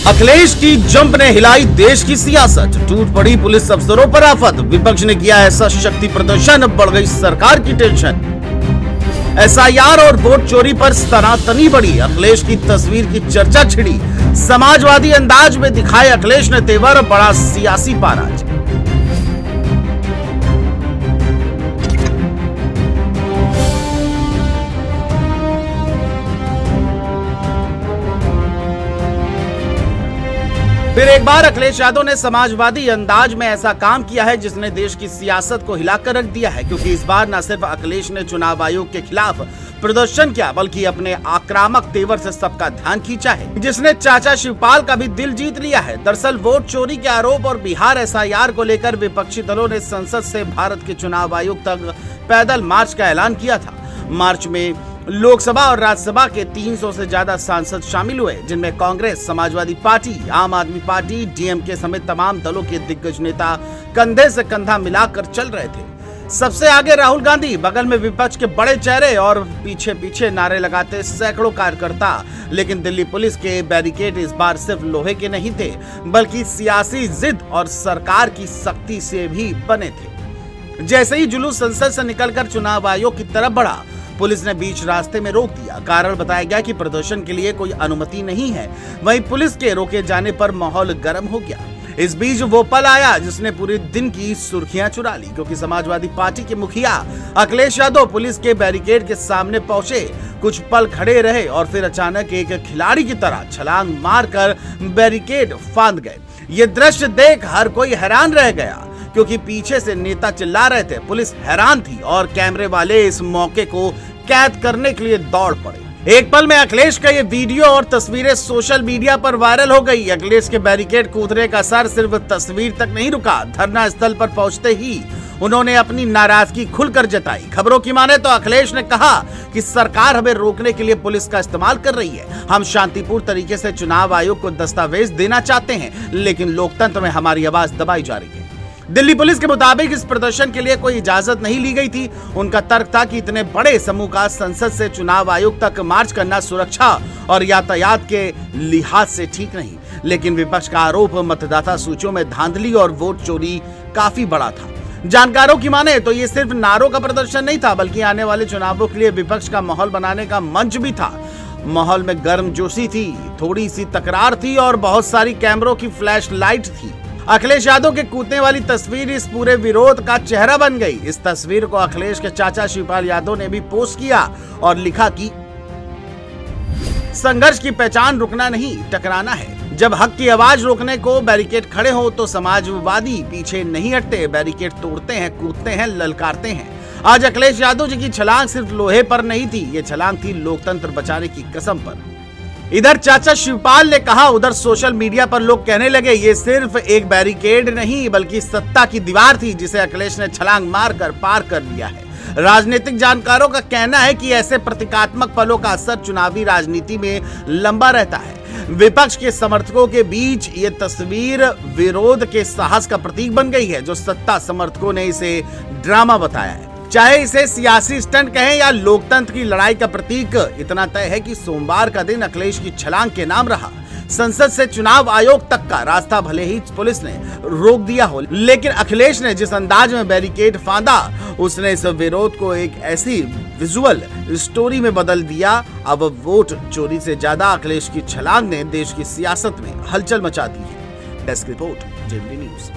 अखिलेश की जंप ने हिलाई देश की सियासत, टूट पड़ी पुलिस अफसरों पर आफत। विपक्ष ने किया ऐसा शक्ति प्रदर्शन, बढ़ गई सरकार की टेंशन। एसआईआर और वोट चोरी पर तनातनी बढ़ी, अखिलेश की तस्वीर की चर्चा छिड़ी। समाजवादी अंदाज में दिखाए अखिलेश ने तेवर, बड़ा सियासी पाराज। फिर एक बार अखिलेश यादव ने समाजवादी अंदाज में ऐसा काम किया है जिसने देश की सियासत को हिलाकर रख दिया है, क्योंकि इस बार न सिर्फ अखिलेश ने चुनाव आयोग के खिलाफ प्रदर्शन किया, बल्कि अपने आक्रामक तेवर से सबका ध्यान खींचा है, जिसने चाचा शिवपाल का भी दिल जीत लिया है। दरअसल वोट चोरी के आरोप और बिहार एसआईआर को लेकर विपक्षी दलों ने संसद से भारत के चुनाव आयोग तक पैदल मार्च का ऐलान किया था। मार्च में लोकसभा और राज्यसभा के 300 से ज्यादा सांसद शामिल हुए, जिनमें कांग्रेस, समाजवादी पार्टी, आम आदमी पार्टी, डीएमके समेत तमाम दलों के दिग्गज नेता कंधे से कंधा मिलाकर चल रहे थे। सबसे आगे राहुल गांधी, बगल में विपक्ष के बड़े चेहरे और पीछे पीछे नारे लगाते सैकड़ों कार्यकर्ता। लेकिन दिल्ली पुलिस के बैरिकेड इस बार सिर्फ लोहे के नहीं थे, बल्कि सियासी जिद और सरकार की सख्ती से भी बने थे। जैसे ही जुलूस संसद से निकलकर चुनाव आयोग की तरफ बढ़ा, पुलिस ने बीच रास्ते में रोक दिया। कारण बताया गया कि प्रदर्शन के लिए कोई अनुमति नहीं है। वहीं पुलिस के रोके जाने पर माहौल गर्म हो गया। इस बीच वो पल आया जिसने पूरे दिन की सुर्खियां चुरा ली, क्योंकि समाजवादी पार्टी के मुखिया अखिलेश यादव पुलिस के बैरिकेड के सामने पहुंचे, कुछ पल खड़े रहे और फिर अचानक एक खिलाड़ी की तरह छलांग मारकर बैरिकेड फांद गए। ये दृश्य देख हर कोई हैरान रह गया, क्योंकि पीछे से नेता चिल्ला रहे थे, पुलिस हैरान थी और कैमरे वाले इस मौके को कैद करने के लिए दौड़ पड़े। एक पल में अखिलेश का ये वीडियो और तस्वीरें सोशल मीडिया पर वायरल हो गई। अखिलेश के बैरिकेड कूदने का असर सिर्फ तस्वीर तक नहीं रुका, धरना स्थल पर पहुंचते ही उन्होंने अपनी नाराजगी खुलकर जताई। खबरों की माने तो अखिलेश ने कहा कि सरकार हमें रोकने के लिए पुलिस का इस्तेमाल कर रही है। हम शांतिपूर्ण तरीके से चुनाव आयोग को दस्तावेज देना चाहते हैं, लेकिन लोकतंत्र में हमारी आवाज दबाई जा रही है। दिल्ली पुलिस के मुताबिक इस प्रदर्शन के लिए कोई इजाजत नहीं ली गई थी। उनका तर्क था कि इतने बड़े समूह का संसद से चुनाव आयोग तक मार्च करना सुरक्षा और यातायात के लिहाज से ठीक नहीं। लेकिन विपक्ष का आरोप मतदाता सूचियों में धांधली और वोट चोरी काफी बड़ा था। जानकारों की माने तो ये सिर्फ नारों का प्रदर्शन नहीं था, बल्कि आने वाले चुनावों के लिए विपक्ष का माहौल बनाने का मंच भी था। माहौल में गर्मजोशी थी, थोड़ी सी तकरार थी और बहुत सारी कैमरों की फ्लैश लाइट थी। अखिलेश यादव के कूदने वाली तस्वीर इस पूरे विरोध का चेहरा बन गई। इस तस्वीर को अखिलेश के चाचा शिवपाल यादव ने भी पोस्ट किया और लिखा कि संघर्ष की पहचान रुकना नहीं, टकराना है। जब हक की आवाज रोकने को बैरिकेड खड़े हो तो समाजवादी पीछे नहीं हटते, बैरिकेड तोड़ते हैं, कूदते हैं, ललकारते हैं। आज अखिलेश यादव जी की छलांग सिर्फ लोहे पर नहीं थी, ये छलांग थी लोकतंत्र बचाने की कसम पर। इधर चाचा शिवपाल ने कहा, उधर सोशल मीडिया पर लोग कहने लगे ये सिर्फ एक बैरिकेड नहीं बल्कि सत्ता की दीवार थी, जिसे अखिलेश ने छलांग मारकर पार कर लिया है। राजनीतिक जानकारों का कहना है कि ऐसे प्रतीकात्मक पलों का असर चुनावी राजनीति में लंबा रहता है। विपक्ष के समर्थकों के बीच ये तस्वीर विरोध के साहस का प्रतीक बन गई है, जो सत्ता समर्थकों ने इसे ड्रामा बताया है। चाहे इसे सियासी स्टंट कहें या लोकतंत्र की लड़ाई का प्रतीक, इतना तय है कि सोमवार का दिन अखिलेश की छलांग के नाम रहा। संसद से चुनाव आयोग तक का रास्ता भले ही पुलिस ने रोक दिया हो, लेकिन अखिलेश ने जिस अंदाज में बैरिकेड फांदा, उसने इस विरोध को एक ऐसी विजुअल स्टोरी में बदल दिया। अब वोट चोरी से ज्यादा अखिलेश की छलांग ने देश की सियासत में हलचल मचा दी है। Desk report, JMD news.